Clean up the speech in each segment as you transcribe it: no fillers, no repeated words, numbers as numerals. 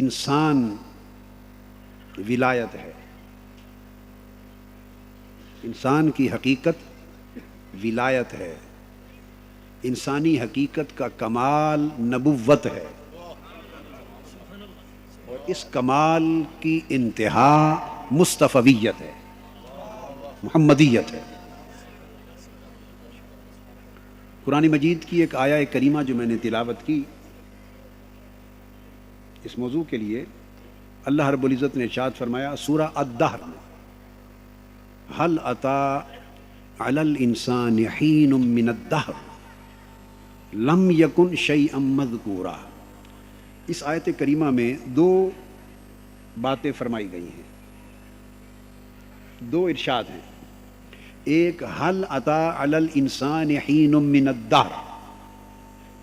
انسان ولایت ہے، انسان کی حقیقت ولایت ہے، انسانی حقیقت کا کمال نبوت ہے، اور اس کمال کی انتہا مصطفیت ہے، محمدیت ہے۔ قرآن مجید کی ایک آیہ کریمہ جو میں نے تلاوت کی اس موضوع کے لیے، اللہ رب العزت نے ارشاد فرمایا سورہ الدہر میں، هل أتى على الإنسان حين من الدهر لم يكن شيئا مذكورا۔ اس آیت کریمہ میں دو باتیں فرمائی گئی ہیں، دو ارشاد ہیں۔ ایک هل أتى على الإنسان حين من الدهر،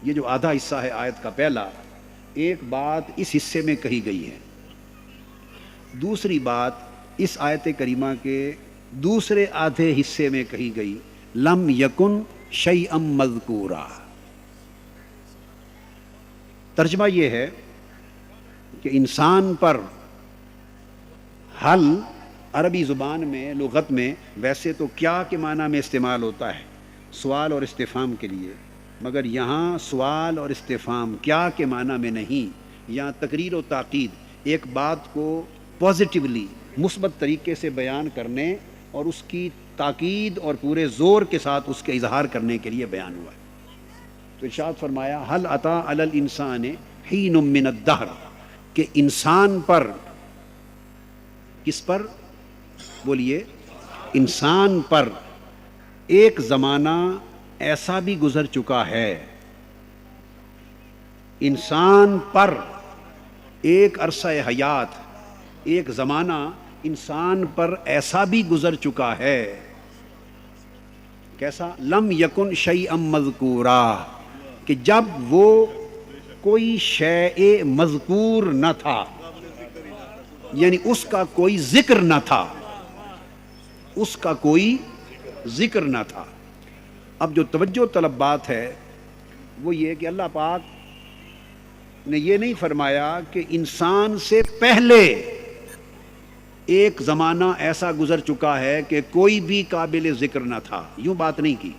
یہ جو آدھا حصہ ہے آیت کا پہلا، ایک بات اس حصے میں کہی گئی ہے، دوسری بات اس آیت کریمہ کے دوسرے آدھے حصے میں کہی گئی، لم یکن شیئا مذکورا۔ ترجمہ یہ ہے کہ انسان پر حل عربی زبان میں، لغت میں ویسے تو کیا کے معنی میں استعمال ہوتا ہے، سوال اور استفہام کے لیے، مگر یہاں سوال اور استفہام کیا کے معنی میں نہیں، یہاں تقریر و تاکید، ایک بات کو پازیٹیولی مثبت طریقے سے بیان کرنے اور اس کی تاکید اور پورے زور کے ساتھ اس کے اظہار کرنے کے لیے بیان ہوا ہے۔ تو ارشاد فرمایا هل أتى على الإنسان حين من الدهر، کہ انسان پر، کس پر بولیے، انسان پر ایک زمانہ ایسا بھی گزر چکا ہے، انسان پر ایک عرصہ حیات، ایک زمانہ انسان پر ایسا بھی گزر چکا ہے، کیسا؟ لم یکن شیئا مذکورا، کہ جب وہ کوئی شیء مذکور نہ تھا، یعنی اس کا کوئی ذکر نہ تھا، اس کا کوئی ذکر نہ تھا۔ اب جو توجہ طلب بات ہے وہ یہ کہ اللہ پاک نے یہ نہیں فرمایا کہ انسان سے پہلے ایک زمانہ ایسا گزر چکا ہے کہ کوئی بھی قابل ذکر نہ تھا، یوں بات نہیں کی،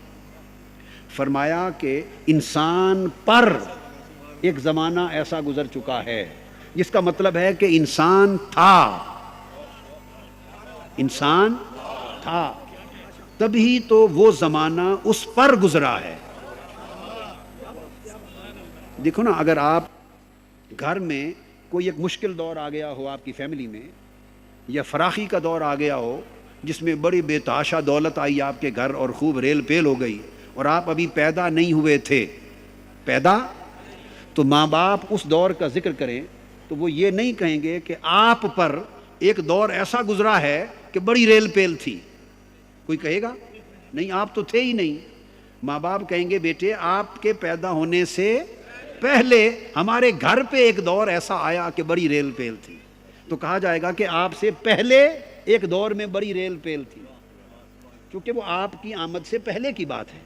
فرمایا کہ انسان پر ایک زمانہ ایسا گزر چکا ہے، جس کا مطلب ہے کہ انسان تھا، انسان تھا، تبھی تو وہ زمانہ اس پر گزرا ہے۔ دیکھو نا، اگر آپ گھر میں کوئی ایک مشکل دور آ گیا ہو آپ کی فیملی میں، یا فراخی کا دور آ گیا ہو جس میں بڑی بے تحاشا دولت آئی آپ کے گھر اور خوب ریل پیل ہو گئی، اور آپ ابھی پیدا نہیں ہوئے تھے، پیدا، تو ماں باپ اس دور کا ذکر کریں تو وہ یہ نہیں کہیں گے کہ آپ پر ایک دور ایسا گزرا ہے کہ بڑی ریل پیل تھی، کوئی کہے گا؟ نہیں، آپ تو تھے ہی نہیں۔ ماں باپ کہیں گے بیٹے آپ کے پیدا ہونے سے پہلے ہمارے گھر پہ ایک دور ایسا آیا کہ بڑی ریل پیل تھی، تو کہا جائے گا کہ آپ سے پہلے ایک دور میں بڑی ریل پیل تھی، کیونکہ وہ آپ کی آمد سے پہلے کی بات ہے۔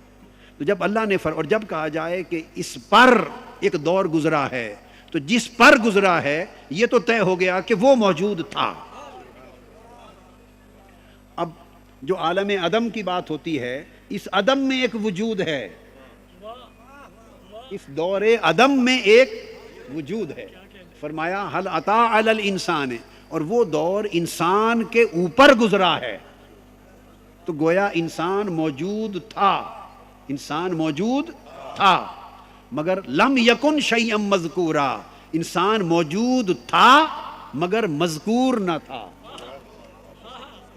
تو جب اللہ نے اور جب کہا جائے کہ اس پر ایک دور گزرا ہے، تو جس پر گزرا ہے یہ تو طے ہو گیا کہ وہ موجود تھا۔ اب جو عالم عدم کی بات ہوتی ہے، اس عدم میں ایک وجود ہے، اس دور عدم میں ایک وجود ہے۔ فرمایا هل أتى على الإنسان، اور وہ دور انسان کے اوپر گزرا ہے، تو گویا انسان موجود تھا، انسان موجود تھا، مگر لم یکن شیئا مذکورا، انسان موجود تھا مگر مذکور نہ تھا،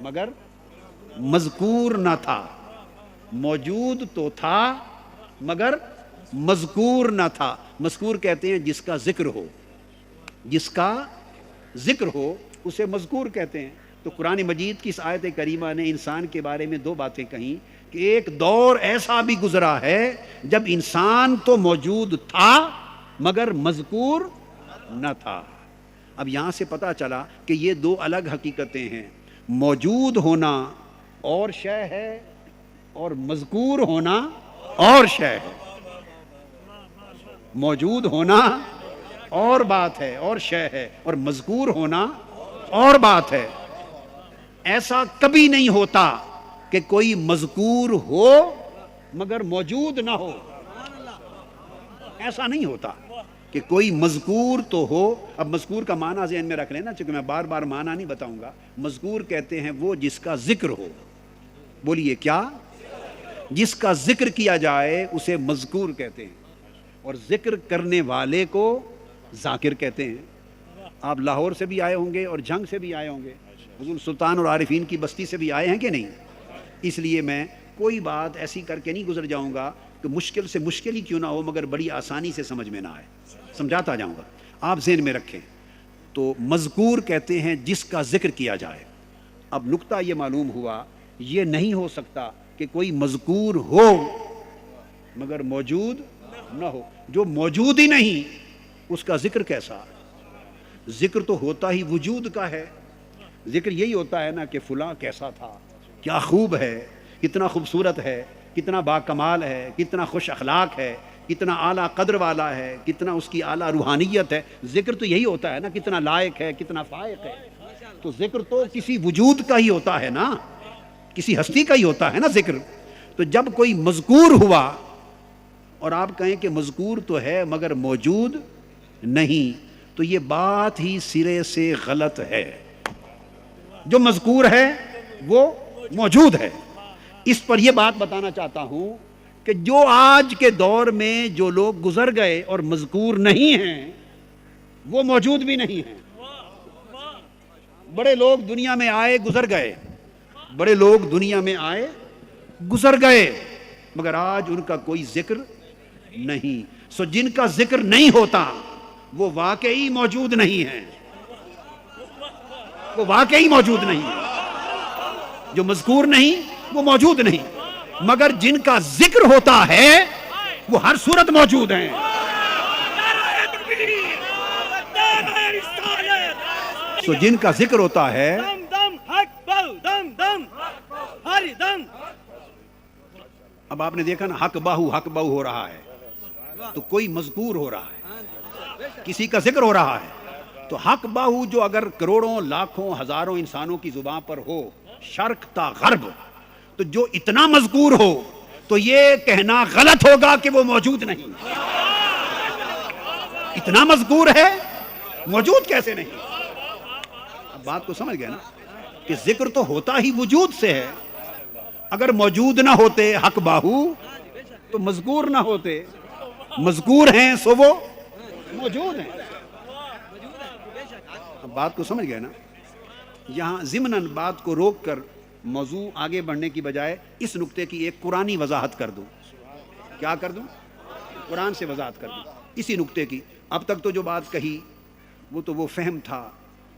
مگر مذکور نہ تھا۔ موجود تو تھا مگر مذکور نہ تھا۔ مذکور کہتے ہیں جس کا ذکر ہو، جس کا ذکر ہو اسے مذکور کہتے ہیں۔ تو قرآن مجید کی اس آیت کریمہ نے انسان کے بارے میں دو باتیں کہیں کہ ایک دور ایسا بھی گزرا ہے جب انسان تو موجود تھا مگر مذکور نہ تھا۔ اب یہاں سے پتہ چلا کہ یہ دو الگ حقیقتیں ہیں، موجود ہونا اور شے ہے اور مذکور ہونا اور شے ہے۔ موجود ہونا اور بات ہے اور شے ہے، اور مذکور ہونا اور بات ہے۔ ایسا کبھی نہیں ہوتا کہ کوئی مذکور ہو مگر موجود نہ ہو، ایسا نہیں ہوتا کہ کوئی مذکور تو ہو۔ اب مذکور کا معنی ذہن میں رکھ لینا، چونکہ میں بار بار معنی نہیں بتاؤں گا۔ مذکور کہتے ہیں وہ جس کا ذکر ہو، بولیے کیا؟ جس کا ذکر کیا جائے اسے مذکور کہتے ہیں، اور ذکر کرنے والے کو ذاکر کہتے ہیں۔ آپ لاہور سے بھی آئے ہوں گے اور جھنگ سے بھی آئے ہوں گے، حضور سلطان اور عارفین کی بستی سے بھی آئے ہیں کہ نہیں؟ اس لیے میں کوئی بات ایسی کر کے نہیں گزر جاؤں گا کہ مشکل سے مشکل ہی کیوں نہ ہو مگر بڑی آسانی سے سمجھ میں نہ آئے، سمجھاتا جاؤں گا، آپ ذہن میں رکھیں۔ تو مذکور کہتے ہیں جس کا ذکر کیا جائے۔ اب نقطہ یہ معلوم ہوا، یہ نہیں ہو سکتا کہ کوئی مذکور ہو مگر موجود نہ ہو۔ جو موجود ہی نہیں اس کا ذکر کیسا؟ ذکر تو ہوتا ہی وجود کا ہے۔ ذکر یہی ہوتا ہے نا کہ فلاں کیسا تھا، کیا خوب ہے، کتنا خوبصورت ہے، کتنا باکمال ہے، کتنا خوش اخلاق ہے، کتنا اعلیٰ قدر والا ہے، کتنا اس کی اعلیٰ روحانیت ہے۔ ذکر تو یہی ہوتا ہے نا، کتنا لائق ہے، کتنا فائق ہے۔ تو ذکر تو کسی وجود کا ہی ہوتا ہے نا، کسی ہستی کا ہی ہوتا ہے نا ذکر۔ تو جب کوئی مذکور ہوا اور آپ کہیں کہ مذکور تو ہے مگر موجود نہیں، تو یہ بات ہی سرے سے غلط ہے۔ جو مذکور ہے وہ موجود ہے۔ اس پر یہ بات بتانا چاہتا ہوں کہ جو آج کے دور میں جو لوگ گزر گئے اور مذکور نہیں ہیں وہ موجود بھی نہیں ہیں۔ بڑے لوگ دنیا میں آئے گزر گئے، بڑے لوگ دنیا میں آئے گزر گئے، مگر آج ان کا کوئی ذکر نہیں۔ سو جن کا ذکر نہیں ہوتا وہ واقعی موجود نہیں ہیں، وہ واقعی موجود نہیں ہیں۔ جو مذکور نہیں وہ موجود نہیں، مگر جن کا ذکر ہوتا ہے وہ ہر صورت موجود ہیں۔ سو جن کا ذکر ہوتا ہے، اب آپ نے دیکھا نا حق باہو ہو رہا ہے تو کوئی مذکور ہو رہا ہے، کسی کا ذکر ہو رہا ہے۔ تو حق باہو جو اگر کروڑوں لاکھوں ہزاروں انسانوں کی زبان پر ہو، شرق تا غرب، تو جو اتنا مذکور ہو تو یہ کہنا غلط ہوگا کہ وہ موجود نہیں۔ اتنا مذکور ہے موجود کیسے نہیں؟ اب بات کو سمجھ گئے نا کہ ذکر تو ہوتا ہی وجود سے ہے۔ اگر موجود نہ ہوتے حق باہو تو مذکور نہ ہوتے، مذکور ہیں سو وہ موجود ہیں۔ اب بات کو سمجھ گئے نا؟ یہاں ضمناً بات کو روک کر موضوع آگے بڑھنے کی بجائے اس نقطے کی ایک قرآنی وضاحت کر دوں۔ کیا کر دوں؟ قرآن سے وضاحت کر دوں اسی نقطے کی۔ اب تک تو جو بات کہی وہ تو وہ فہم تھا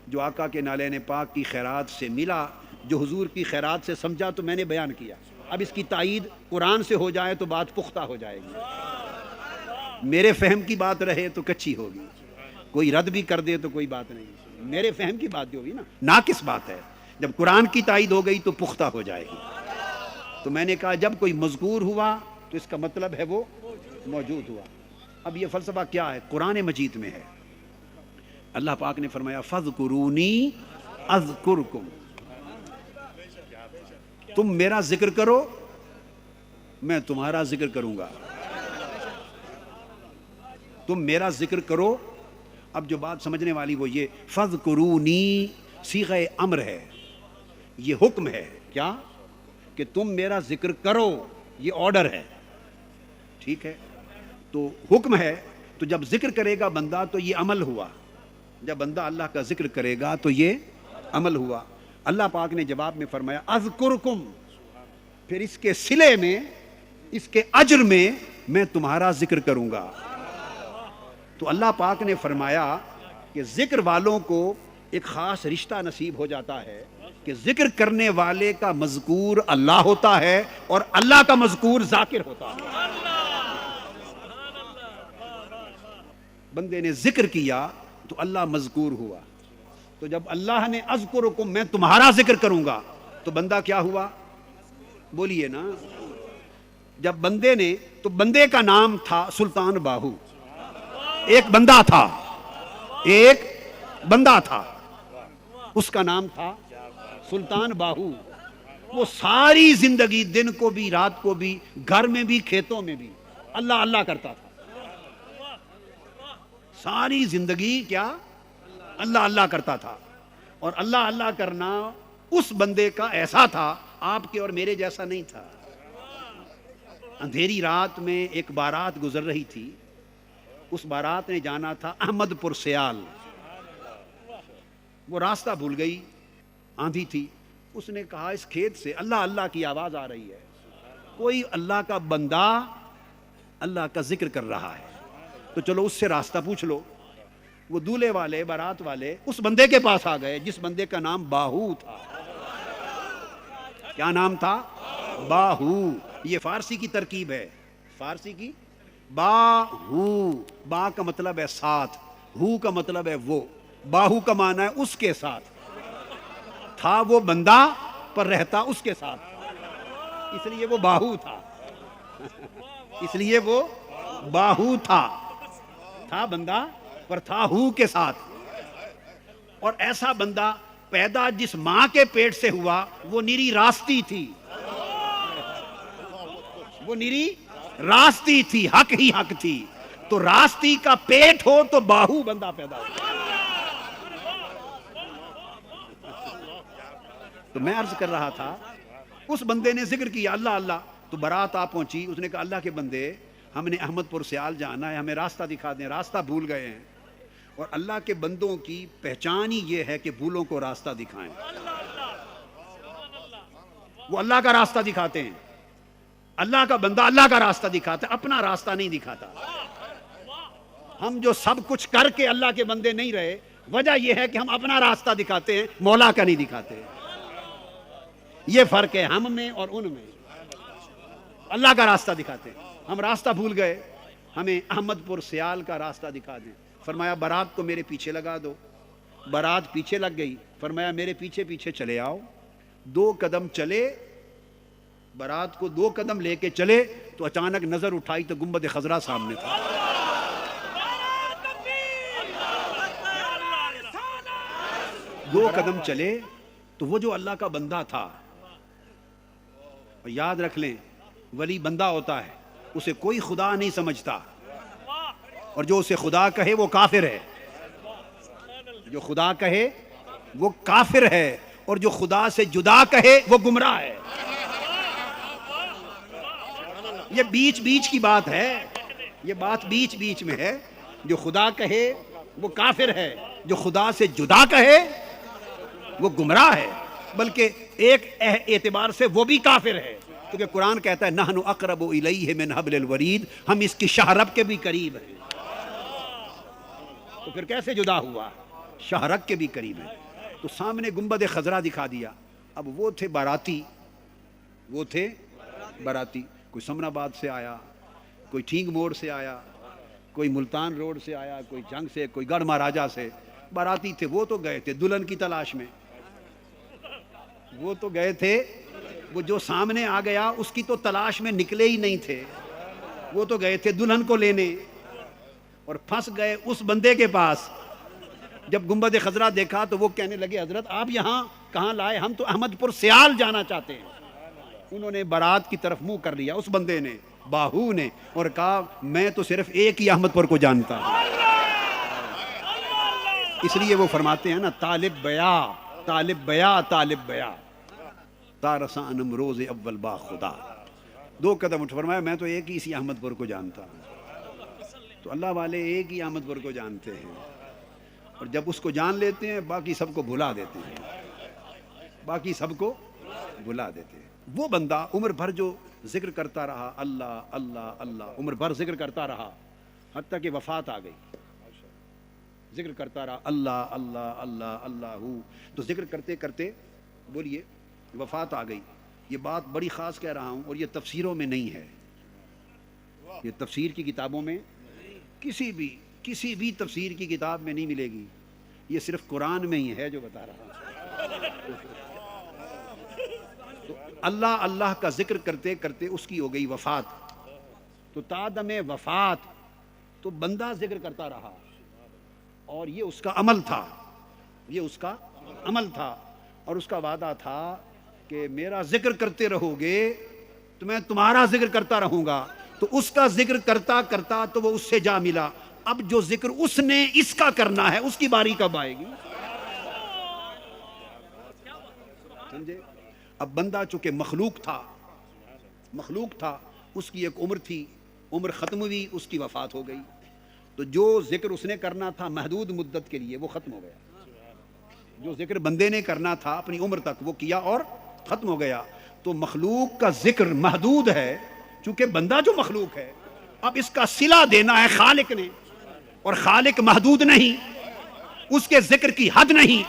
جو آقا کے نالین پاک کی خیرات سے ملا، جو حضور کی خیرات سے سمجھا تو میں نے بیان کیا۔ اب اس کی تائید قرآن سے ہو جائے تو بات پختہ ہو جائے گی، میرے فہم کی بات رہے تو کچی ہوگی، کوئی رد بھی کر دے تو کوئی بات نہیں۔ میرے فہم کی بات جو ہوگی نا ناقص بات ہے، جب قرآن کی تائید ہو گئی تو پختہ ہو جائے گی۔ تو میں نے کہا جب کوئی مذکور ہوا تو اس کا مطلب ہے وہ موجود ہوا۔ اب یہ فلسفہ کیا ہے؟ قرآن مجید میں ہے۔ اللہ پاک نے فرمایا فَاذْكُرُونِي أَذْكُرْكُمْ، تم میرا ذکر کرو میں تمہارا ذکر کروں گا، تم میرا ذکر کرو۔ اب جو بات سمجھنے والی وہ یہ فَاذْكُرُونِي صیغہ امر ہے، یہ حکم ہے کیا کہ تم میرا ذکر کرو، یہ آرڈر ہے، ٹھیک ہے؟ تو حکم ہے، تو جب ذکر کرے گا بندہ تو یہ عمل ہوا، جب بندہ اللہ کا ذکر کرے گا تو یہ عمل ہوا۔ اللہ پاک نے جواب میں فرمایا اذکرکم، پھر اس کے صلے میں، اس کے اجر میں تمہارا ذکر کروں گا۔ تو اللہ پاک نے فرمایا کہ ذکر والوں کو ایک خاص رشتہ نصیب ہو جاتا ہے کہ ذکر کرنے والے کا مذکور اللہ ہوتا ہے اور اللہ کا مذکور ذاکر ہوتا ہے۔ بندے نے ذکر کیا تو اللہ مذکور ہوا، تو جب اللہ نے اذکرکم میں تمہارا ذکر کروں گا تو بندہ کیا ہوا؟ بولیے نا۔ جب بندے نے، تو بندے کا نام تھا سلطان باہو، ایک بندہ تھا ایک بندہ تھا، اس کا نام تھا سلطان باہو. وہ ساری زندگی دن کو بھی رات کو بھی گھر میں بھی کھیتوں میں بھی اللہ اللہ کرتا تھا. ساری زندگی کیا اللہ اللہ کرتا تھا. اور اللہ اللہ کرنا اس بندے کا ایسا تھا، آپ کے اور میرے جیسا نہیں تھا. اندھیری رات میں ایک بارات گزر رہی تھی. اس بارات نے جانا تھا احمد پور سیال. وہ راستہ بھول گئی، آندھی تھی. اس نے کہا اس کھیت سے اللہ اللہ کی آواز آ رہی ہے، کوئی اللہ کا بندہ اللہ کا ذکر کر رہا ہے، تو چلو اس سے راستہ پوچھ لو. وہ دولہے والے بارات والے اس بندے کے پاس آ گئے جس بندے کا نام باہو تھا. کیا نام تھا؟ باہو. یہ فارسی کی ترکیب ہے، فارسی کی. باہو، با کا مطلب ہے ساتھ، ہو کا مطلب ہے وہ. باہو کا معنی ہے اس کے ساتھ. تھا وہ بندہ پر رہتا اس کے ساتھ، اس لیے وہ باہو تھا. اس لیے وہ باہو تھا. تھا بندہ پر تھا ہو کے ساتھ. اور ایسا بندہ پیدا جس ماں کے پیٹ سے ہوا وہ نیری راستی تھی. وہ نیری راستی تھی، حق ہی حق تھی. تو راستی کا پیٹ ہو تو باہو بندہ پیدا ہو. تو میں عرض کر رہا تھا، اس بندے نے ذکر کیا اللہ اللہ. تو بارات آ پہنچی. اس نے کہا اللہ کے بندے، ہم نے احمد پور سیال جانا ہے، ہمیں راستہ دکھا دیں، راستہ بھول گئے ہیں. اور اللہ کے بندوں کی پہچان ہی یہ ہے کہ بھولوں کو راستہ دکھائیں. وہ اللہ کا راستہ دکھاتے ہیں. اللہ کا بندہ اللہ کا راستہ دکھاتا ہے، اپنا راستہ نہیں دکھاتا. ہم جو سب کچھ کر کے اللہ کے بندے نہیں رہے، وجہ یہ ہے کہ ہم اپنا راستہ دکھاتے ہیں، مولا کا نہیں دکھاتے. یہ فرق ہے ہم میں اور ان میں. اللہ کا راستہ دکھاتے ہیں. ہم راستہ بھول گئے، ہمیں احمد پور سیال کا راستہ دکھا دیں. فرمایا بارات کو میرے پیچھے لگا دو. بارات پیچھے لگ گئی. فرمایا میرے پیچھے پیچھے چلے آؤ. 2 قدم چلے، بارات کو 2 قدم لے کے چلے تو اچانک نظر اٹھائی تو گنبد خضرا سامنے تھا. 2 قدم چلے تو وہ جو اللہ کا بندہ تھا. یاد رکھ لیں، ولی بندہ ہوتا ہے، اسے کوئی خدا نہیں سمجھتا، اور جو اسے خدا کہے وہ کافر ہے. جو خدا کہے وہ کافر ہے، اور جو خدا سے جدا کہے وہ گمراہ ہے. یہ بیچ بیچ کی بات ہے، یہ بات بیچ بیچ میں ہے. جو خدا کہے وہ کافر ہے، جو خدا سے جدا کہے وہ گمراہ ہے. بلکہ ایک اعتبار سے وہ بھی کافر ہے، کیونکہ قرآن کہتا ہے نحن اقرب الیہ من حبل الورید، ہم اس کی شہرب کے بھی قریب ہیں. تو پھر کیسے جدا ہوا؟ شہرک کے بھی قریب ہیں. تو سامنے گنبد خضرا دکھا دیا. اب وہ تھے باراتی، وہ تھے باراتی. کوئی سمن آباد سے آیا، کوئی ٹھینگ موڑ سے آیا، کوئی ملتان روڈ سے آیا، کوئی جنگ سے، کوئی گڑھ مہاراجہ سے. باراتی تھے. وہ تو گئے تھے دلہن کی تلاش میں. وہ تو گئے تھے، وہ جو سامنے آ گیا اس کی تو تلاش میں نکلے ہی نہیں تھے. وہ تو گئے تھے دلہن کو لینے، اور پھنس گئے اس بندے کے پاس. جب گنبد خضرا دیکھا تو وہ کہنے لگے حضرت آپ یہاں کہاں لائے؟ ہم تو احمد پور سیال جانا چاہتے ہیں. انہوں نے بارات کی طرف منہ کر لیا، اس بندے نے، باہو نے، اور کہا میں تو صرف ایک ہی احمد پور کو جانتا ہوں. اس لیے وہ فرماتے ہیں نا طالب بیا طالب بیا طالب بیا تارساں انم روز اول با خدا. 2 قدم اٹھ فرمایا میں تو ایک ہی اسی احمد پور کو جانتا ہوں. تو اللہ والے ایک ہی احمد پور کو جانتے ہیں، اور جب اس کو جان لیتے ہیں باقی سب کو بھلا دیتے ہیں. باقی سب کو بھلا دیتے ہیں. وہ بندہ عمر بھر جو ذکر کرتا رہا اللہ اللہ اللہ، عمر بھر ذکر کرتا رہا حتیٰ کہ وفات آ گئی. ذکر کرتا رہا اللہ اللہ اللہ اللہ ہو. تو ذکر کرتے کرتے بولیے وفات آ گئی. یہ بات بڑی خاص کہہ رہا ہوں، اور یہ تفسیروں میں نہیں ہے، یہ تفسیر کی کتابوں میں کسی بھی تفسیر کی کتاب میں نہیں ملے گی. یہ صرف قرآن میں ہی ہے جو بتا رہا ہوں. تو اللہ اللہ کا ذکر کرتے کرتے اس کی ہو گئی وفات. تو تادم وفات تو بندہ ذکر کرتا رہا، اور یہ اس کا عمل تھا، یہ اس کا عمل تھا، اور اس کا وعدہ تھا کہ میرا ذکر کرتے رہو گے تو میں تمہارا ذکر کرتا رہوں گا۔ تو اس کا ذکر کرتا کرتا تو وہ اس سے جا ملا، اب جو ذکر اس نے اس کا کرنا ہے اس کی باری کب آئے گی؟ سمجھے؟ اب بندہ چونکہ مخلوق تھا، اس کی ایک عمر تھی، عمر ختم ہوئی، اس کی وفات ہو گئی، تو جو ذکر اس نے کرنا تھا محدود مدت کے لیے وہ ختم ہو گیا۔ جو ذکر بندے نے کرنا تھا اپنی عمر تک وہ کیا اور ختم ہو گیا۔ تو مخلوق کا ذکر محدود ہے، چونکہ بندہ جو مخلوق ہے، اب اس کا صلہ دینا ہے خالق نے، اور خالق محدود نہیں، اس کے ذکر کی حد نہیں۔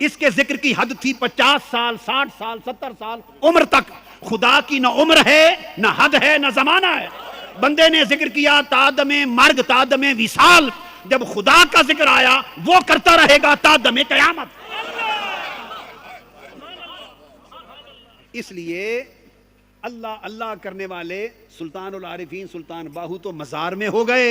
اس کے ذکر کی حد تھی 50 سال، 60 سال، 70 سال عمر تک۔ خدا کی نہ عمر ہے، نہ حد ہے، نہ زمانہ ہے۔ بندے نے ذکر کیا تادم مرگ، تادم وصال۔ جب خدا کا ذکر آیا وہ کرتا رہے گا تادم قیامت۔ اس لیے اللہ اللہ کرنے والے سلطان العارفین سلطان باہو تو مزار میں ہو گئے،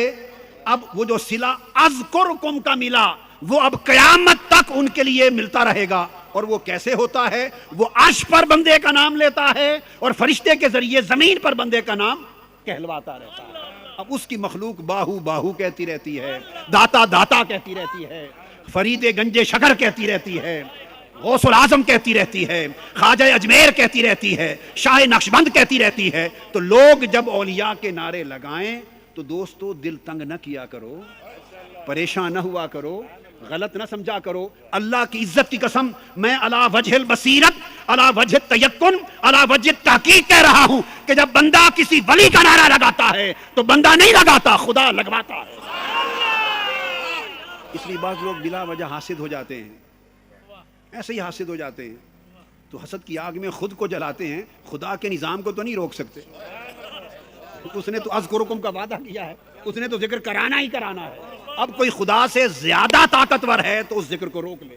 اب وہ جو صلہ اذکرکم کا ملا وہ اب قیامت تک ان کے لیے ملتا رہے گا۔ اور وہ کیسے ہوتا ہے؟ وہ عرش پر بندے کا نام لیتا ہے اور فرشتے کے ذریعے زمین پر بندے کا نام کہلواتا رہتا ہے۔ اب اس کی مخلوق باہو باہو کہتی رہتی ہے، داتا داتا کہتی رہتی ہے، فرید گنج شکر کہتی رہتی ہے، غوث العظم کہتی رہتی ہے، خواجہ اجمیر کہتی رہتی ہے، شاہ نقشبند کہتی رہتی ہے۔ تو لوگ جب اولیاء کے نعرے لگائیں تو دوستو دل تنگ نہ کیا کرو، پریشان نہ ہوا کرو، غلط نہ سمجھا کرو۔ اللہ کی عزت کی قسم میں علی وجہ البصیرت، علی وجہ التیقن، علی وجہ التحقیق کہہ رہا ہوں کہ جب بندہ کسی ولی کا نعرہ لگاتا ہے تو بندہ نہیں لگاتا، خدا لگواتا ہے۔ اس لیے بعض لوگ بلا وجہ حاسد ہو جاتے ہیں، ایسے ہی حاسد ہو جاتے ہیں، تو حسد کی آگ میں خود کو جلاتے ہیں، خدا کے نظام کو تو نہیں روک سکتے۔ اس نے تو اذکرکم کا وعدہ کیا ہے، اس نے تو ذکر کرانا ہی کرانا ہے۔ اب کوئی خدا سے زیادہ طاقتور ہے تو اس ذکر کو روک لے۔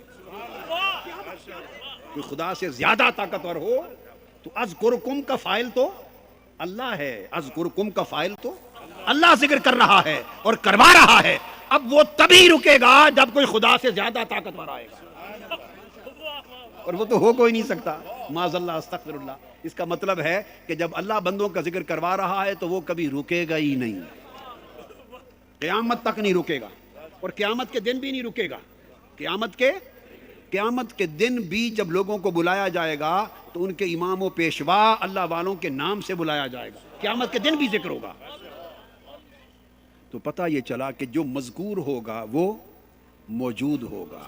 کوئی خدا سے زیادہ طاقتور ہو تو اذکرکم کا فاعل تو اللہ ہے، اذکرکم کا فاعل تو اللہ ذکر کر رہا ہے اور کروا رہا ہے۔ اب وہ تبھی رکے گا جب کوئی خدا سے زیادہ طاقتور آئے گا، اور وہ تو ہو کوئی نہیں سکتا، معاذ اللہ استغفر اللہ۔ اس کا مطلب ہے کہ جب اللہ بندوں کا ذکر کروا رہا ہے تو وہ کبھی رکے گا ہی نہیں، قیامت تک نہیں رکے گا، اور قیامت کے دن بھی نہیں رکے گا۔ قیامت کے دن بھی جب لوگوں کو بلایا جائے گا تو ان کے امام و پیشوا اللہ والوں کے نام سے بلایا جائے گا، قیامت کے دن بھی ذکر ہوگا۔ تو پتہ یہ چلا کہ جو مذکور ہوگا وہ موجود ہوگا۔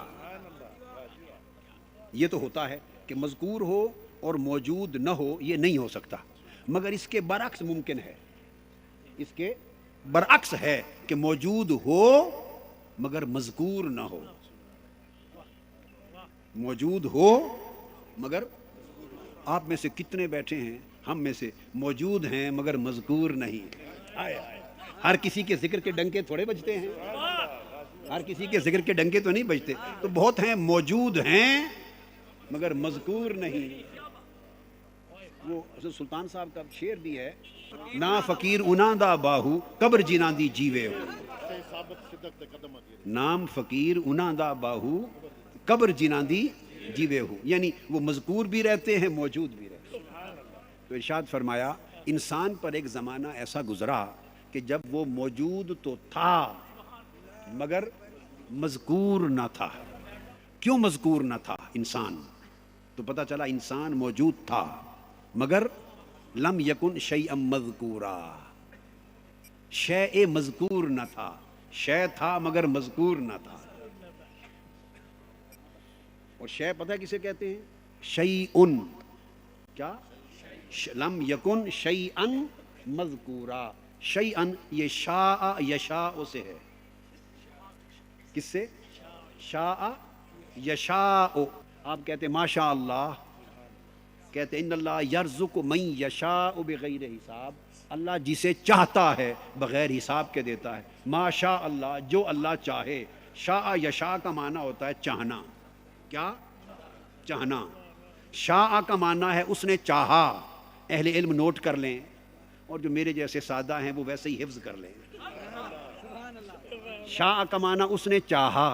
یہ تو ہوتا ہے کہ مذکور ہو اور موجود نہ ہو، یہ نہیں ہو سکتا، مگر اس کے برعکس ممکن ہے، اس کے برعکس ہے کہ موجود ہو مگر مذکور نہ ہو، موجود ہو مگر آپ میں سے کتنے بیٹھے ہیں، ہم میں سے موجود ہیں مگر مذکور نہیں۔ ہر کسی کے ذکر کے ڈنکے تھوڑے بجتے ہیں، ہر کسی کے ذکر کے ڈنکے تو نہیں بجتے، تو بہت ہیں موجود ہیں مگر مذکور نہیں۔ وہ حضرت سلطان صاحب کا شعر بھی ہے، نا فقیر انہاں دا باہو قبر جنہاں دی جیوے ہو، نام فقیر انہاں دا باہو قبر جنہاں دی جیوے ہو، یعنی وہ مذکور بھی رہتے ہیں موجود بھی رہتے ہیں۔ تو ارشاد فرمایا انسان پر ایک زمانہ ایسا گزرا کہ جب وہ موجود تو تھا مگر مذکور نہ تھا۔ کیوں مذکور نہ تھا انسان؟ تو پتہ چلا انسان موجود تھا مگر لم یکن شیئا مذکورا، شیء مذکور نہ تھا، شے تھا مگر مذکور نہ تھا۔ اور شے پتہ ہے کسے کہتے ہیں؟ شیئن، کیا؟ لم یکن شیئا مذکورا۔ شیئن یہ شاء یشاء سے ہے، کس سے؟ شاء یشاء۔ آپ کہتے ہیں ماشاء اللہ، کہتے ہیں ان اللہ یرزق من یشاء بغیر حساب، اللہ جسے چاہتا ہے بغیر حساب کے دیتا ہے۔ ماشاء اللہ، جو اللہ چاہے۔ شاء یشاء کا معنی ہوتا ہے چاہنا، کیا؟ چاہنا۔ شاء کا معنی ہے اس نے چاہا۔ اہل علم نوٹ کر لیں، اور جو میرے جیسے سادہ ہیں وہ ویسے ہی حفظ کر لیں۔ شاء کا معنی اس نے چاہا،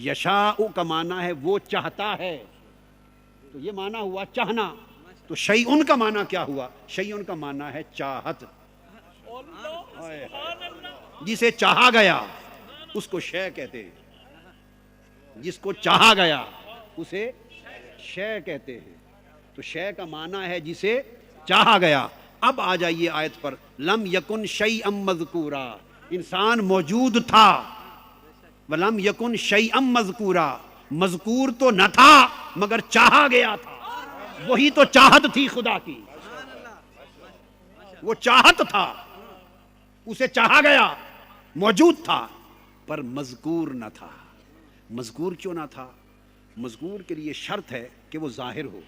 یشاء کا معنی ہے وہ چاہتا ہے، تو یہ معنی ہوا چاہنا۔ تو شیئن کا معنی کیا ہوا؟ شیئن کا معنی ہے چاہت، جسے چاہا گیا اس کو شے کہتے ہیں، جس کو چاہا گیا اسے شے کہتے ہیں۔ تو شے کا معنی ہے جسے چاہا گیا۔ اب آ جائیے آیت پر، لم یکن شیئا مذکورا، انسان موجود تھا، ولم یکن شیئا مذکورا، مذکور تو نہ تھا مگر چاہا گیا تھا، وہی تو چاہت تھی خدا کی، وہ چاہت تھا، اسے چاہا گیا، موجود تھا پر مذکور نہ تھا۔ مذکور کیوں نہ تھا؟ مذکور کے لیے شرط ہے کہ وہ ظاہر ہو۔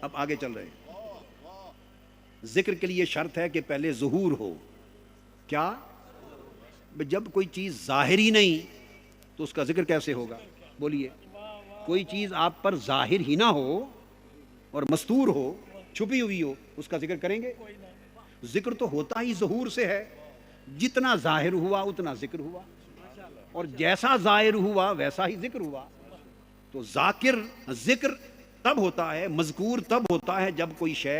اب آگے چل رہے ہیں، ذکر کے لیے شرط ہے کہ پہلے ظہور ہو۔ کیا؟ جب کوئی چیز ظاہر ہی نہیں تو اس کا ذکر کیسے ہوگا؟ بولیے، کوئی چیز آپ پر ظاہر ہی نہ ہو اور مستور ہو، چھپی ہوئی ہو، اس کا ذکر کریں گے؟ ذکر تو ہوتا ہی ظہور سے ہے، جتنا ظاہر ہوا اتنا ذکر ہوا، اور جیسا ظاہر ہوا ویسا ہی ذکر ہوا۔ تو ذکر تب ہوتا ہے، مذکور تب ہوتا ہے جب کوئی شے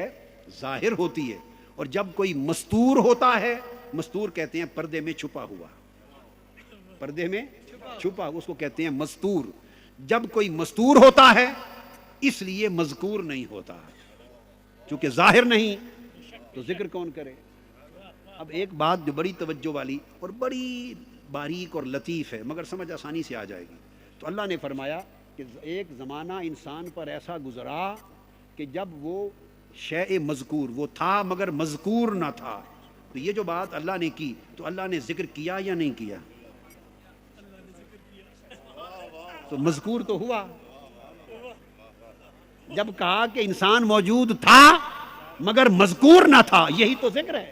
ظاہر ہوتی ہے، اور جب کوئی مستور ہوتا ہے، مستور کہتے ہیں پردے میں چھپا ہوا، پردے میں چھپا، اس کو کہتے ہیں مستور۔ جب کوئی مستور ہوتا ہے اس لیے مذکور نہیں ہوتا، چونکہ ظاہر نہیں تو ذکر کون کرے؟ اب ایک بات جو بڑی توجہ والی اور بڑی باریک اور لطیف ہے مگر سمجھ آسانی سے آ جائے گی، تو اللہ نے فرمایا کہ ایک زمانہ انسان پر ایسا گزرا کہ جب وہ شیء مذکور، وہ تھا مگر مذکور نہ تھا۔ تو یہ جو بات اللہ نے کی تو اللہ نے ذکر کیا یا نہیں کیا؟ تو مذکور تو ہوا۔ جب کہا کہ انسان موجود تھا مگر مذکور نہ تھا، یہی تو ذکر ہے،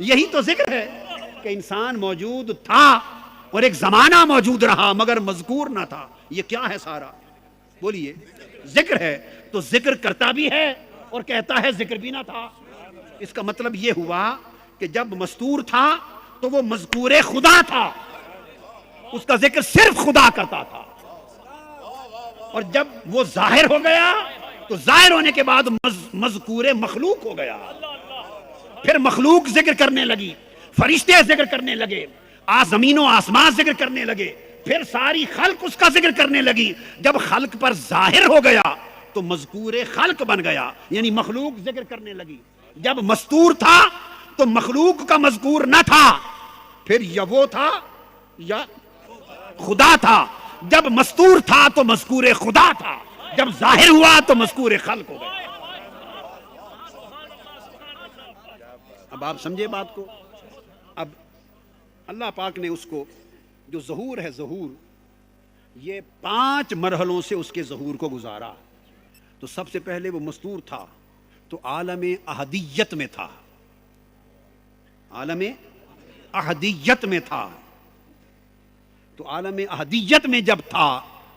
یہی تو ذکر ہے کہ انسان موجود تھا اور ایک زمانہ موجود رہا مگر مذکور نہ تھا۔ یہ کیا ہے سارا؟ بولیے، ذکر ہے۔ تو ذکر کرتا بھی ہے اور کہتا ہے ذکر بھی نہ تھا۔ اس کا مطلب یہ ہوا کہ جب مستور تھا تو وہ مذکور خدا تھا، اس کا ذکر صرف خدا کرتا تھا، اور جب وہ ظاہر ہو گیا تو ظاہر ہونے کے بعد مذکور مخلوق ہو گیا، پھر مخلوق ذکر کرنے لگی، فرشتے ذکر کرنے لگے، زمین و آسمان ذکر کرنے لگے، پھر ساری خلق اس کا ذکر کرنے لگی۔ جب خلق پر ظاہر ہو گیا تو مذکور خلق بن گیا، یعنی مخلوق ذکر کرنے لگی۔ جب مستور تھا تو مخلوق کا مذکور نہ تھا، پھر یا وہ تھا یا خدا تھا۔ جب مستور تھا تو مذکور خدا تھا، جب ظاہر ہوا تو مذکور خلق ہو گیا۔ اب آپ سمجھے بات کو؟ اب اللہ پاک نے اس کو جو ظہور ہے، ظہور یہ 5 مرحلوں سے اس کے ظہور کو گزارا۔ تو سب سے پہلے وہ مستور تھا تو عالم احدیت میں تھا، عالم احدیت میں تھا۔ تو عالم احدیت میں جب تھا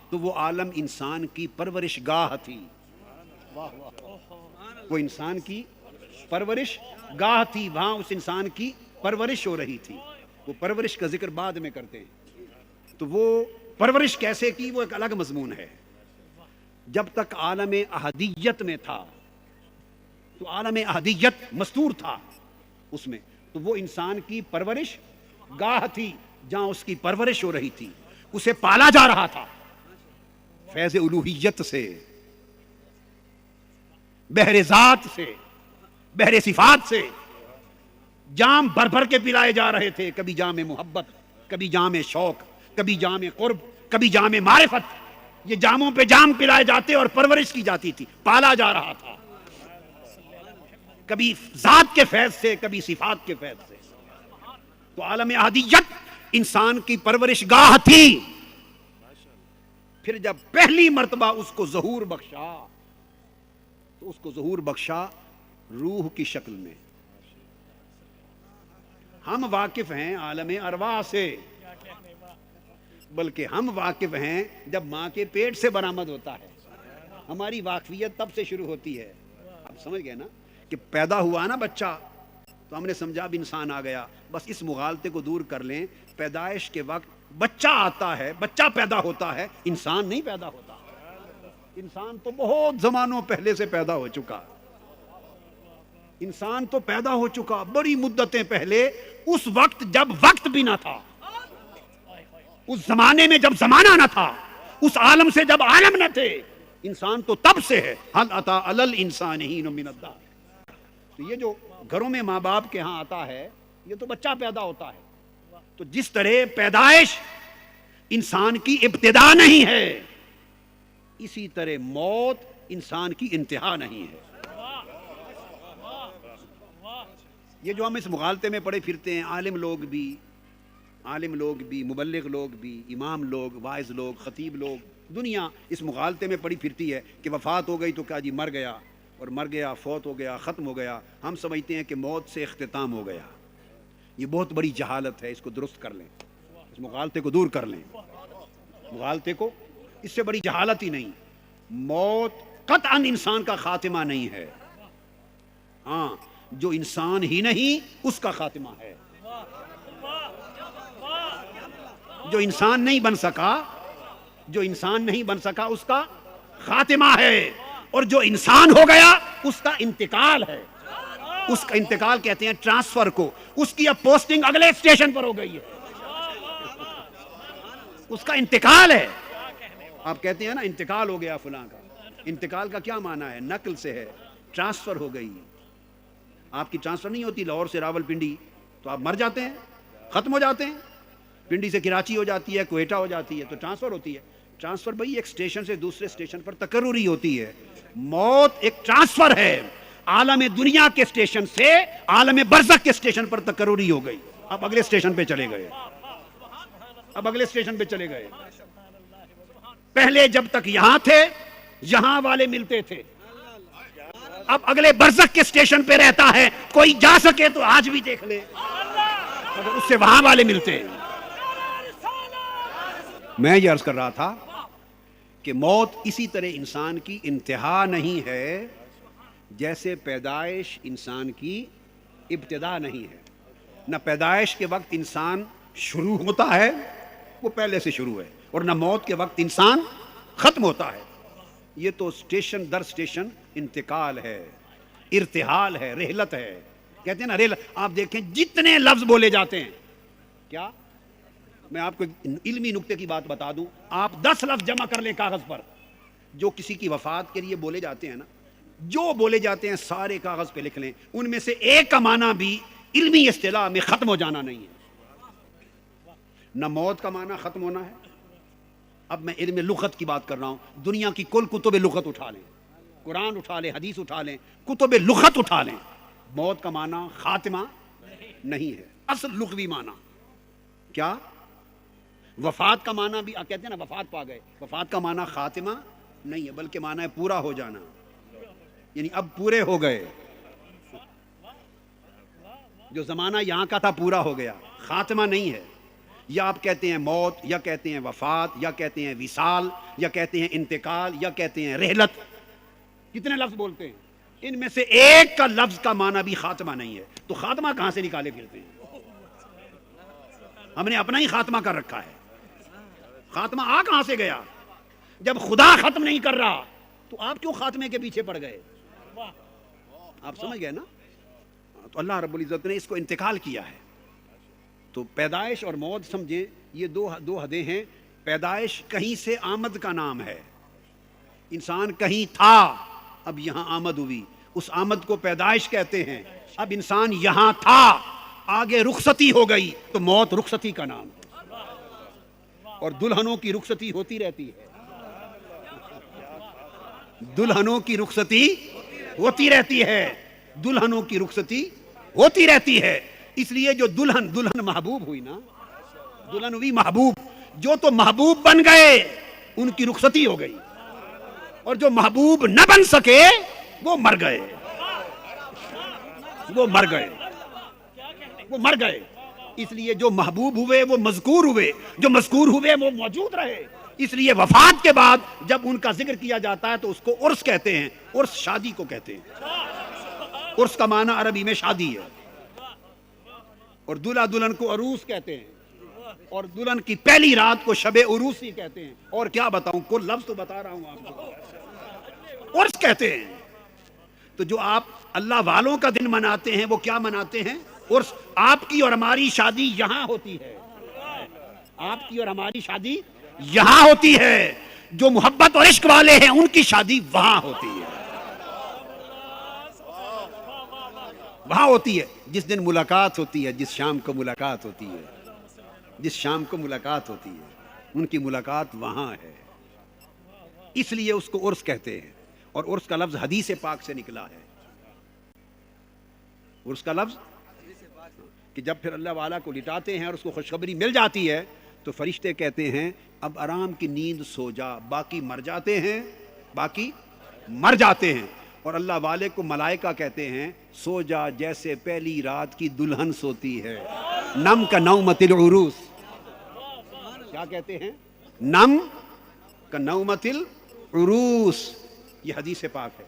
تو وہ عالم انسان کی پرورش گاہ تھی، وہ انسان کی پرورش گاہ تھی، وہاں اس انسان کی پرورش ہو رہی تھی۔ وہ پرورش کا ذکر بعد میں کرتے ہیں، تو وہ پرورش کیسے کی وہ ایک الگ مضمون ہے۔ جب تک عالم احدیت میں تھا تو عالم احدیت مستور تھا اس میں، تو وہ انسان کی پرورش گاہ تھی جہاں اس کی پرورش ہو رہی تھی، اسے پالا جا رہا تھا فیض الوہیت سے، بحر ذات سے، بحر صفات سے۔ جام بھر بھر کے پلائے جا رہے تھے، کبھی جام محبت، کبھی جام شوق، کبھی جام قرب، کبھی جام معرفت۔ یہ جاموں پہ جام پلائے جاتے اور پرورش کی جاتی تھی، پالا جا رہا تھا، کبھی ذات کے فیض سے، کبھی صفات کے فیض سے۔ تو عالم احدیت انسان کی پرورش گاہ تھی۔ پھر جب پہلی مرتبہ اس کو ظہور بخشا تو اس کو ظہور بخشا روح کی شکل میں۔ ہم واقف ہیں عالم ارواح سے، بلکہ ہم واقف ہیں جب ماں کے پیٹ سے برآمد ہوتا ہے، ہماری واقفیت تب سے شروع ہوتی ہے۔ اب سمجھ گئے نا کہ پیدا ہوا نا بچہ تو ہم نے سمجھا اب انسان آ گیا. بس اس مغالطے کو دور کر لیں. پیدائش کے وقت بچہ آتا ہے, بچہ پیدا ہوتا ہے, انسان نہیں پیدا ہوتا. انسان تو بہت زمانوں پہلے سے پیدا ہو چکا. انسان تو پیدا ہو چکا بڑی مدتیں پہلے, اس وقت جب وقت بھی نہ تھا, اس زمانے میں جب زمانہ نہ تھا, اس عالم سے جب عالم نہ تھے. انسان تو تب سے ہے. حل اتی علی الانسان حین من الدہر. تو یہ جو گھروں میں ماں باپ کے ہاں آتا ہے, یہ تو بچہ پیدا ہوتا ہے. تو جس طرح پیدائش انسان کی ابتدا نہیں ہے, اسی طرح موت انسان کی انتہا نہیں ہے. یہ جو ہم اس مغالطے میں پڑے پھرتے ہیں, عالم لوگ بھی, مبلغ لوگ بھی, امام لوگ, واعظ لوگ, خطیب لوگ, دنیا اس مغالطے میں پڑی پھرتی ہے کہ وفات ہو گئی تو کیا جی مر گیا, اور مر گیا, فوت ہو گیا, ختم ہو گیا. ہم سمجھتے ہیں کہ موت سے اختتام ہو گیا. یہ بہت بڑی جہالت ہے. اس کو درست کر لیں, اس مغالطے کو دور کر لیں. مغالطے کو, اس سے بڑی جہالت ہی نہیں. موت قطعاً انسان کا خاتمہ نہیں ہے. ہاں, جو انسان ہی نہیں اس کا خاتمہ ہے. جو انسان نہیں بن سکا اس کا خاتمہ ہے. اور جو انسان ہو گیا اس کا انتقال ہے. اس کا انتقال کہتے ہیں ٹرانسفر کو. اس کی اب پوسٹنگ اگلے اسٹیشن پر ہو گئی ہے. اس کا انتقال ہے. آپ کہتے ہیں نا انتقال ہو گیا فلاں کا. انتقال کا کیا معنی ہے؟ نقل سے ہے, ٹرانسفر ہو گئی. آپ کی ٹرانسفر نہیں ہوتی لاہور سے راولپنڈی, تو آپ مر جاتے ہیں, ختم ہو جاتے ہیں. پنڈی سے کراچی ہو جاتی ہے, کوئٹہ ہو جاتی ہے, تو ٹرانسفر ہوتی ہے. ٹرانسفر بھائی ایک اسٹیشن سے دوسرے اسٹیشن پر تکرری ہوتی ہے. موت ایک ٹرانسفر ہے. عالم دنیا کے اسٹیشن سے عالم برزخ کے اسٹیشن پر تکرری ہو گئی. اب اگلے اسٹیشن پہ چلے گئے. پہلے جب تک یہاں تھے, یہاں والے ملتے تھے. اب اگلے برزخ کے اسٹیشن پہ رہتا ہے. کوئی جا سکے تو آج بھی دیکھ لے, اگر اس سے وہاں والے ملتے ہیں. میں یہ عرض کر رہا تھا کہ موت اسی طرح انسان کی انتہا نہیں ہے جیسے پیدائش انسان کی ابتدا نہیں ہے. نہ پیدائش کے وقت انسان شروع ہوتا ہے, وہ پہلے سے شروع ہے, اور نہ موت کے وقت انسان ختم ہوتا ہے. یہ تو اسٹیشن در اسٹیشن انتقال ہے, ارتحال ہے, رحلت ہے. کہتے ہیں نا رحلت. آپ دیکھیں جتنے لفظ بولے جاتے ہیں, کیا میں آپ کو علمی نکتے کی بات بتا دوں, آپ 10 لفظ جمع کر لیں کاغذ پر, جو کسی کی وفات کے لیے بولے جاتے ہیں نا, جو بولے جاتے ہیں سارے کاغذ پہ لکھ لیں. ان میں سے ایک کا معنی بھی علمی اصطلاح میں ختم ہو جانا نہیں ہے. نہ موت کا معنی ختم ہونا ہے. اب میں علم لغت کی بات کر رہا ہوں. دنیا کی کل کتب لغت اٹھا لیں, قرآن اٹھا لیں, حدیث اٹھا لیں, کتب لغت اٹھا لیں, موت کا معنی خاتمہ نہیں ہے. اصل لغوی معنی کیا؟ وفات کا معنی بھی کہتے ہیں نا وفات پا گئے. وفات کا معنی خاتمہ نہیں ہے, بلکہ معنی ہے پورا ہو جانا, یعنی اب پورے ہو گئے. جو زمانہ یہاں کا تھا پورا ہو گیا, خاتمہ نہیں ہے. یا آپ کہتے ہیں موت, یا کہتے ہیں وفات, یا کہتے ہیں وصال, یا کہتے ہیں انتقال, یا کہتے ہیں رحلت. کتنے لفظ بولتے ہیں, ان میں سے ایک کا لفظ کا معنی بھی خاتمہ نہیں ہے. تو خاتمہ کہاں سے نکالے پھرتے ہیں؟ ہم نے اپنا ہی خاتمہ کر رکھا ہے. خاتمہ آ کہاں سے گیا؟ جب خدا ختم نہیں کر رہا تو آپ کیوں خاتمے کے پیچھے پڑ گئے؟ آپ سمجھ گئے نا. تو اللہ رب العزت نے اس کو انتقال کیا ہے. تو پیدائش اور موت سمجھیں, یہ دو حدیں ہیں. پیدائش کہیں سے آمد کا نام ہے. انسان کہیں تھا, اب یہاں آمد ہوئی, اس آمد کو پیدائش کہتے ہیں. اب انسان یہاں تھا, آگے رخصتی ہو گئی, تو موت رخصتی کا نام ہے. اور دلہنوں کی رخصتی ہوتی رہتی ہے. دلہنوں کی رخصتی ہوتی رہتی ہے. دلہنوں کی رخصتی ہوتی رہتی ہے. اس لیے جو دلہن محبوب ہوئی نا, دلہن ہوئی محبوب, جو تو محبوب بن گئے ان کی رخصتی ہو گئی, اور جو محبوب نہ بن سکے وہ مر گئے. اس لیے جو محبوب ہوئے وہ مذکور ہوئے, جو مذکور ہوئے وہ موجود رہے. اس لیے وفات کے بعد جب ان کا ذکر کیا جاتا ہے تو اس کو عرس کہتے ہیں. عرس شادی کو کہتے ہیں. عرس کا معنی عربی میں شادی ہے. اور دلہا دلہن کو عروس کہتے ہیں، اور دلہن کی پہلی رات کو شب عروسی کہتے ہیں، اور کیا بتاؤں، کل لفظ تو بتا رہا ہوں آپ کو، عرس کہتے ہیں۔ تو جو آپ اللہ والوں کا دن مناتے ہیں وہ کیا مناتے ہیں؟ عرس۔ آپ کی اور ہماری شادی یہاں ہوتی ہے، آپ کی اور ہماری شادی یہاں ہوتی ہے، جو محبت اور عشق والے ہیں ان کی شادی وہاں ہوتی ہے، وہاں ہوتی ہے۔ جس دن ملاقات ہوتی ہے، جس شام کو ملاقات ہوتی ہے، جس شام کو ملاقات ہوتی ہے، ان کی ملاقات وہاں ہے، اس لیے اس کو عرس کہتے ہیں۔ اور عرس کا لفظ حدیث پاک سے نکلا ہے، عرس کا لفظ کہ جب پھر اللہ والا کو لٹاتے ہیں اور اس کو خوشخبری مل جاتی ہے تو فرشتے کہتے ہیں اب آرام کی نیند سو جا، باقی مر جاتے ہیں، باقی مر جاتے ہیں۔ اور اللہ والے کو ملائکہ کہتے ہیں سو جا جیسے پہلی رات کی دلہن سوتی ہے، نم کا نومت العروس۔ کیا کہتے ہیں؟ نم کا نومت العروس۔ یہ حدیث پاک ہے،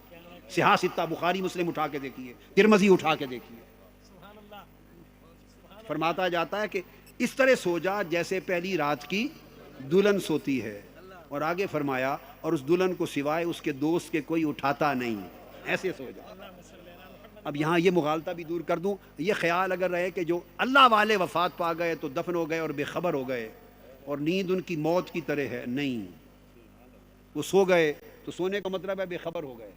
صحاح ستہ، بخاری مسلم اٹھا کے دیکھیے، ترمذی اٹھا کے دیکھیے۔ فرماتا جاتا ہے کہ اس طرح سو جا جیسے پہلی رات کی دلہن سوتی ہے، اور آگے فرمایا اور اس دلہن کو سوائے اس کے دوست کے کوئی اٹھاتا نہیں، ایسے سو جا۔ اب یہاں یہ مغالطہ بھی دور کر دوں، یہ خیال اگر رہے کہ جو اللہ والے وفات پا گئے تو دفن ہو گئے اور بے خبر ہو گئے اور نیند ان کی موت کی طرح ہے، نہیں، وہ سو گئے تو سونے کا مطلب ہے بے خبر ہو گئے۔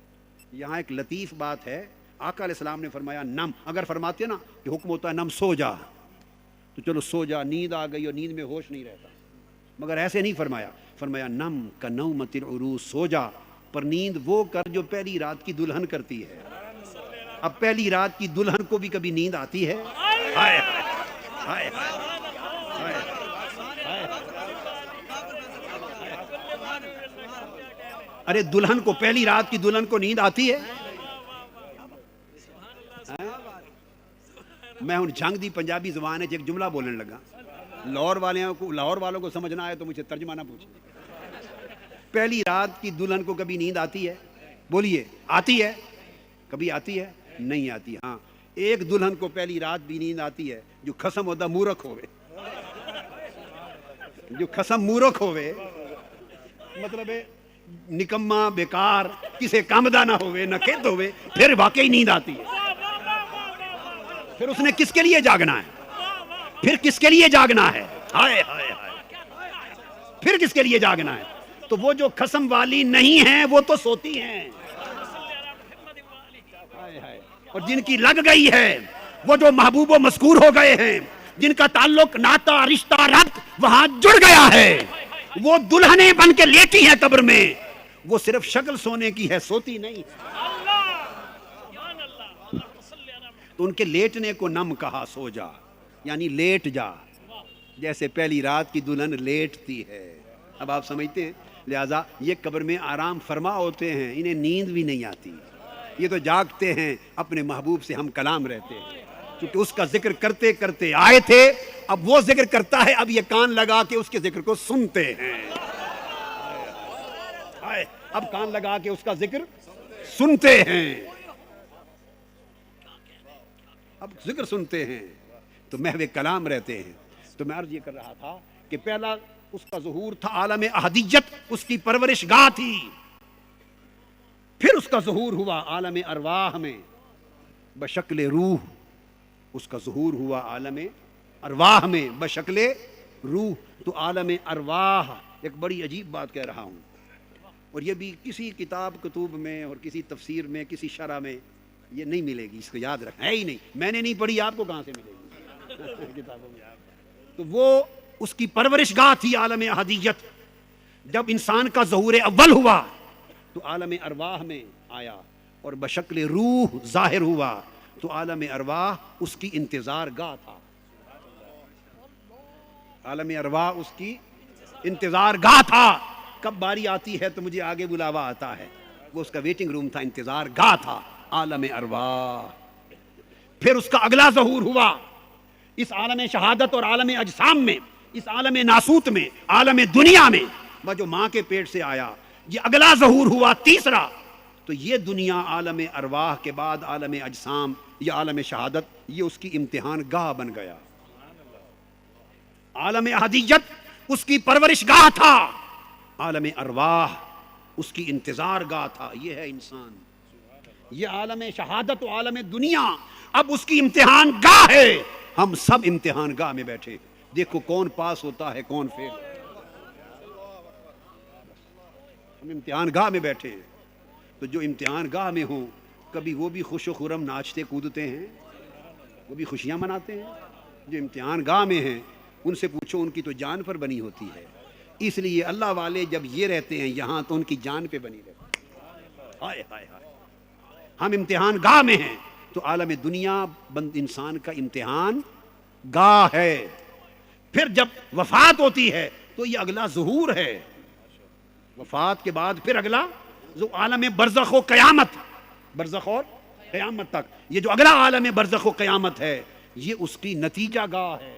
یہاں ایک لطیف بات ہے، آقا علیہ السلام نے فرمایا نم، اگر فرماتے نا کہ حکم ہوتا ہے نم سو جا تو چلو سو جا، نیند آ گئی اور نیند میں ہوش نہیں رہتا، مگر ایسے نہیں فرمایا، فرمایا نم کا نومت العروس، سو جا پر نیند وہ کر جو پہلی رات کی دلہن کرتی ہے۔ اب پہلی رات کی دلہن کو بھی کبھی نیند آتی ہے؟ ہائے ہائے ہائے، ارے دلہن کو، پہلی رات کی دلہن کو نیند آتی ہے؟ میں ہوں جھنگ دی پنجابی زبان ہے ایک جملہ بولنے لگا، لاہور والوں کو سمجھنا ہے تو مجھے ترجمہ نہ پوچھیں۔ پہلی رات کی دلہن کو کبھی نیند آتی ہے؟ بولیے، آتی ہے؟ کبھی آتی ہے؟ نہیں آتی۔ ہاں، ایک دلہن کو پہلی رات بھی نیند آتی ہے جو قسم ہوتا مورکھ ہوئے، جو قسم مورکھ ہوئے، مطلب ہے نکما، بیکار، کسے کام دا نہ ہوئے، نہ کھیت ہوئے، پھر واقعی نیند آتی ہے۔ پھر اس نے کس کے لیے جاگنا ہے؟ پھر کس کے لیے جاگنا ہے؟ ہائے ہائے ہائے، پھر کس کے لیے جاگنا ہے؟ تو وہ جو قسم والی نہیں ہیں وہ تو سوتی ہیں، اور جن کی لگ گئی ہے، وہ جو محبوب و مذکور ہو گئے ہیں، جن کا تعلق، ناتا، رشتہ، ربط وہاں جڑ گیا ہے، وہ دلہنیں بن کے لیٹی ہیں قبر میں، وہ صرف شکل سونے کی ہے، سوتی نہیں۔ تو ان کے لیٹنے کو نم کہا، سو جا یعنی لیٹ جا جیسے پہلی رات کی دلہن لیٹتی ہے۔ اب آپ سمجھتے ہیں، لہذا یہ قبر میں آرام فرما ہوتے ہیں، انہیں نیند بھی نہیں آتی، یہ تو جاگتے ہیں، اپنے محبوب سے ہم کلام رہتے ہیں، کیونکہ اس کا ذکر کرتے کرتے آئے تھے، اب وہ ذکر کرتا ہے، اب یہ کان لگا کے اس کے ذکر کو سنتے ہیں، اب کان لگا کے اس کا ذکر سنتے ہیں، اب ذکر سنتے ہیں تو محو کلام رہتے ہیں۔ تو میں عرض یہ کر رہا تھا کہ پہلا اس کا ظہور تھا عالم احدیت، اس کی پرورش گاہ تھی، پھر اس کا ظہور ہوا عالم ارواح میں بشکل روح، اس کا ظہور ہوا عالم ارواح میں بشکل روح۔ تو عالم ارواح ایک بڑی عجیب بات کہہ رہا ہوں، اور یہ بھی کسی کتاب کتب میں اور کسی تفسیر میں، کسی شرح میں یہ نہیں ملے گی، اس کو یاد رکھنا ہے ہی نہیں، میں نے نہیں پڑھی، آپ کو کہاں سے ملے گی کتابوں میں؟ تو وہ اس کی پرورش گاہ تھی عالم احدیت۔ جب انسان کا ظہور اول ہوا تو عالم ارواح میں آیا، اور بشکل روح ظاہر ہوا تو عالم ارواح اس کی انتظار گاہ تھا، عالم ارواح اس کی انتظار گاہ تھا، کب باری آتی ہے تو مجھے آگے بلاوا آتا ہے، وہ اس کا ویٹنگ روم تھا، انتظار گاہ تھا عالم ارواح۔ پھر اس کا اگلا ظہور ہوا اس عالم شہادت اور عالم اجسام میں، اس عالم ناسوت میں، عالم دنیا میں، وہ جو ماں کے پیٹ سے آیا، یہ اگلا ظہور ہوا تیسرا۔ تو یہ دنیا عالم ارواح کے بعد عالم اجسام، یہ عالم شہادت، یہ اس کی امتحان گاہ بن گیا۔ عالم احدیت اس کی پرورش گاہ تھا، عالم ارواح اس کی انتظار گاہ تھا. یہ ہے انسان. یہ عالم شہادت و عالم دنیا اب اس کی امتحان گاہ ہے. ہم سب امتحان گاہ میں بیٹھے. دیکھو کون پاس ہوتا ہے کون فیل. ہم امتحان گاہ میں بیٹھے ہیں. تو جو امتحان گاہ میں ہوں کبھی وہ بھی خوش و خرم ناچتے کودتے ہیں، وہ بھی خوشیاں مناتے ہیں. جو امتحان گاہ میں ہیں ان سے پوچھو، ان کی تو جان پر بنی ہوتی ہے. اس لیے اللہ والے جب یہ رہتے ہیں یہاں تو ان کی جان پہ بنی رہتی ہے. ہائے ہائے ہائے. ہم امتحان گاہ میں ہیں تو عالم دنیا بند انسان کا امتحان گاہ ہے. پھر جب وفات ہوتی ہے تو یہ اگلا ظہور ہے. وفات کے بعد پھر اگلا جو عالم برزخ و قیامت، برزخ اور قیامت تک، یہ جو اگلا عالم برزخ و قیامت ہے یہ اس کی نتیجہ گاہ ہے.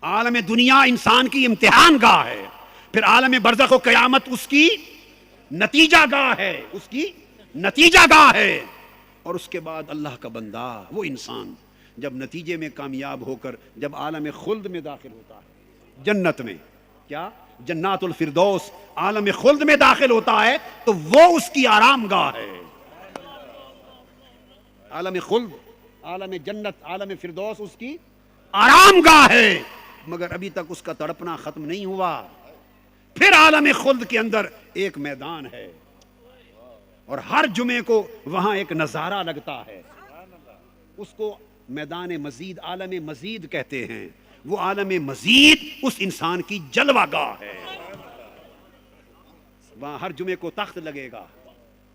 عالم دنیا انسان کی امتحان گاہ ہے، پھر عالم برزخ و قیامت اس کی نتیجہ گاہ ہے، اس کی نتیجہ گاہ ہے. اور اس کے بعد اللہ کا بندہ وہ انسان جب نتیجے میں کامیاب ہو کر جب عالم خلد میں داخل ہوتا ہے، جنت میں، کیا جنات الفردوس، عالم خلد میں داخل ہوتا ہے تو وہ اس کی آرام گاہ ہے. عالم خلد، عالم جنت، عالم فردوس اس کی آرام گاہ ہے. مگر ابھی تک اس کا تڑپنا ختم نہیں ہوا. پھر عالم خلد کے اندر ایک میدان ہے اور ہر جمعے کو وہاں ایک نظارہ لگتا ہے. اس کو میدان مزید، عالم مزید کہتے ہیں. وہ عالم مزید اس انسان کی جلوہ گاہ ہے. وہاں ہر جمعے کو تخت لگے گا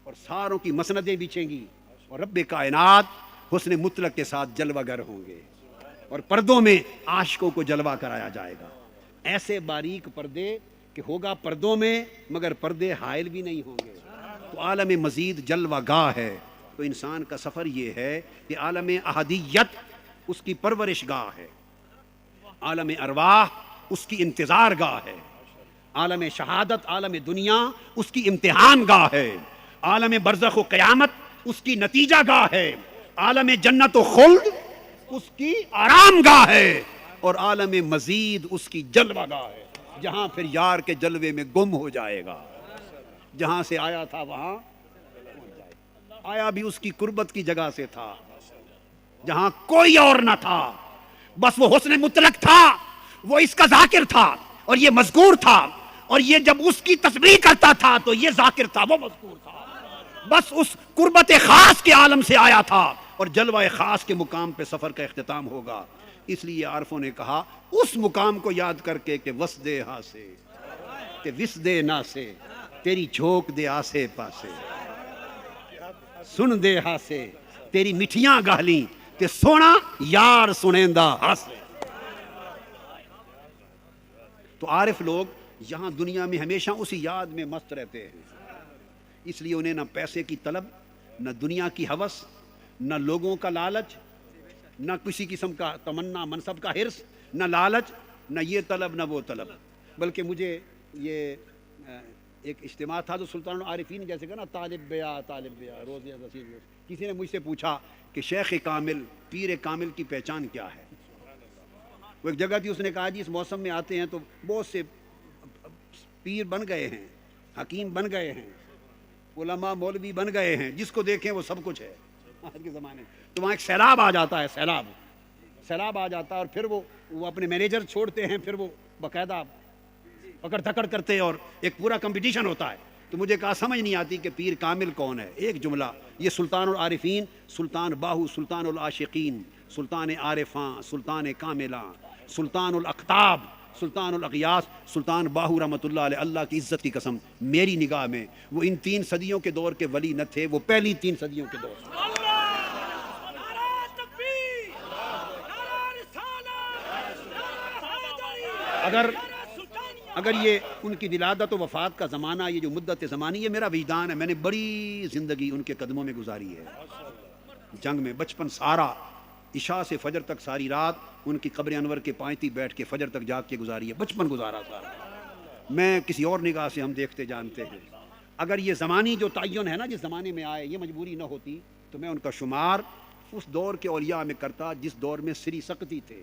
اور ساروں کی مسندیں بچھیں گی اور رب کائنات حسن مطلق کے ساتھ جلوہ گر ہوں گے اور پردوں میں عاشقوں کو جلوہ کرایا جائے گا. ایسے باریک پردے کہ ہوگا پردوں میں مگر پردے حائل بھی نہیں ہوں گے. تو عالم مزید جلوہ گاہ ہے. تو انسان کا سفر یہ ہے کہ عالم احدیت اس کی پرورش گاہ ہے، عالم ارواح اس کی انتظار گاہ ہے، عالم شہادت عالم دنیا اس کی امتحان گاہ ہے، عالم برزخ و قیامت اس کی نتیجہ گاہ ہے، عالم جنت و خلد اس کی آرام گاہ ہے، اور عالم مزید اس کی جلوہ گاہ ہے، جہاں پھر یار کے جلوے میں گم ہو جائے گا. جہاں سے آیا تھا وہاں آیا بھی اس کی قربت کی جگہ سے تھا، جہاں کوئی اور نہ تھا، بس وہ حسن مطلق تھا، وہ اس کا ذاکر تھا اور یہ مذکور تھا. اور یہ جب اس کی تسبیح کرتا تھا تو یہ ذاکر تھا، وہ مذکور تھا. بس اس قربت خاص کے عالم سے آیا تھا اور جلوہ خاص کے مقام پہ سفر کا اختتام ہوگا. اس لیے عارفوں نے کہا اس مقام کو یاد کر کے کہ وس دے ہاں سے کہ وس دے نا سے تیری جھوک دے آسے پاسے، سن دے ہاں سے تیری مٹھیاں گالی تے سونا یار سنیندہ ہاسے. تو عارف لوگ یہاں دنیا میں ہمیشہ اسی یاد میں مست رہتے ہیں. اس لیے انہیں نہ پیسے کی طلب، نہ دنیا کی ہوس، نہ لوگوں کا لالچ، نہ کسی قسم کا تمنا منصب کا حرص، نہ لالچ، نہ یہ طلب نہ وہ طلب. بلکہ مجھے یہ ایک اجتماع تھا جو سلطان العارفین جیسے کہ نا طالب بیا روز کسی نے مجھ سے پوچھا کہ شیخ کامل، پیر کامل کی پہچان کیا ہے. وہ ایک جگہ تھی، اس نے کہا جی اس موسم میں آتے ہیں تو بہت سے پیر بن گئے ہیں، حکیم بن گئے ہیں، علماء مولوی بن گئے ہیں، جس کو دیکھیں وہ سب کچھ ہے آج کے زمانے میں. تو وہاں ایک سیلاب آ جاتا ہے، سیلاب آ جاتا ہے اور پھر وہ اپنے مینیجر چھوڑتے ہیں، پھر وہ باقاعدہ پکڑ دھکڑ کرتے اور ایک پورا کمپٹیشن ہوتا ہے. تو مجھے کہا سمجھ نہیں آتی کہ پیر کامل کون ہے. ایک جملہ، یہ سلطان العارفین، سلطان باہو، سلطان العاشقین، سلطان عارفاں، سلطان کاملاں، سلطان الاقطاب، سلطان الاغیاث، سلطان باہو رحمۃ اللہ علیہ. اللہ کی عزت کی قسم میری نگاہ میں وہ ان 3 صدیوں کے دور کے ولی نہ تھے، وہ پہلی 3 صدیوں کے دور سے. اگر یہ ان کی ولادت و وفات کا زمانہ، یہ جو مدت زمانی، یہ میرا وجدان ہے. میں نے بڑی زندگی ان کے قدموں میں گزاری ہے. جنگ میں بچپن سارا، عشاء سے فجر تک ساری رات ان کی قبر انور کے پائنتی بیٹھ کے فجر تک جاگ کے گزاری ہے. بچپن گزارا سارا. میں کسی اور نگاہ سے ہم دیکھتے جانتے ہیں. اگر یہ زمانی جو تعین ہے نا، جس زمانے میں آئے، یہ مجبوری نہ ہوتی تو میں ان کا شمار اس دور کے اولیاء میں کرتا جس دور میں سری سقطی تھے.